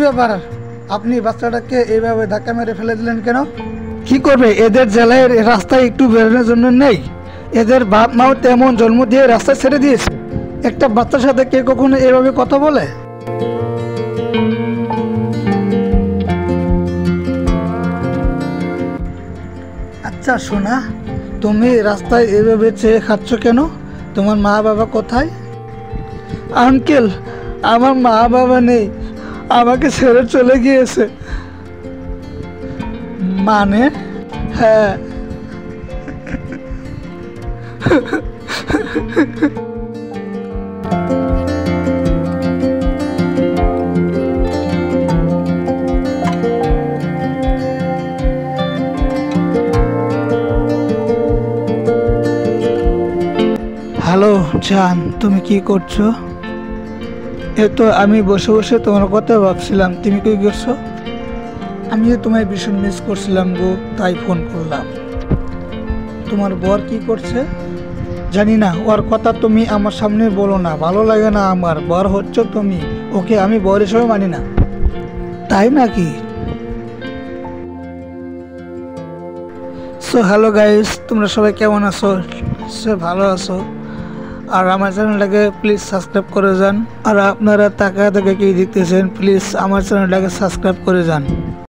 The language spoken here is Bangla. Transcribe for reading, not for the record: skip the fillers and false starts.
ব্যাপার, আপনি বাচ্চাটাকে এইভাবে ধাক্কা মেরে ফেলে দিলেন কেন? কি করবে, এদের জেলায় রাস্তায় একটু বেরোনোর জন্য নেই? এদের বাপ মাও তেমন জন্ম দিয়ে রাস্তায় ছেড়ে দিয়েছে। একটা বাচ্চার সাথে কে কখনো এভাবে কথা বলে? আচ্ছা সোনা, তুমি রাস্তায় এভাবে চেয়ে খাচ্ছ কেন? তোমার মা বাবা কোথায়? আঙ্কেল, আমার মা বাবা নেই, আমাকে ছেড়ে চলে গিয়েছে। মানে? হ্যাঁ। হ্যালো জান, তুমি কি করছো? তো আমি বসে বসে তোমার কথা ভাবছিলাম। তুমি কি করছো? আমিও তোমায় ভীষণ মিস করছিলাম গো, তাই ফোন করলাম। তোমার বর কি করছে? জানি না, ওর কথা তুমি আমার সামনে বলো না, ভালো লাগে না আমার। বর হচ্ছ তুমি, ওকে আমি বর হিসেবে মানি না। তাই নাকি? সো হ্যালো গাইস, তোমরা সবাই কেমন আছো? সে ভালো আছো? আর আমার চ্যানেলটাকে প্লিজ সাবস্ক্রাইব করে যান। আর আপনারা তাকায় কি দেখতেছেন, প্লিজ আমার চ্যানেলটাকে সাবস্ক্রাইব করে যান।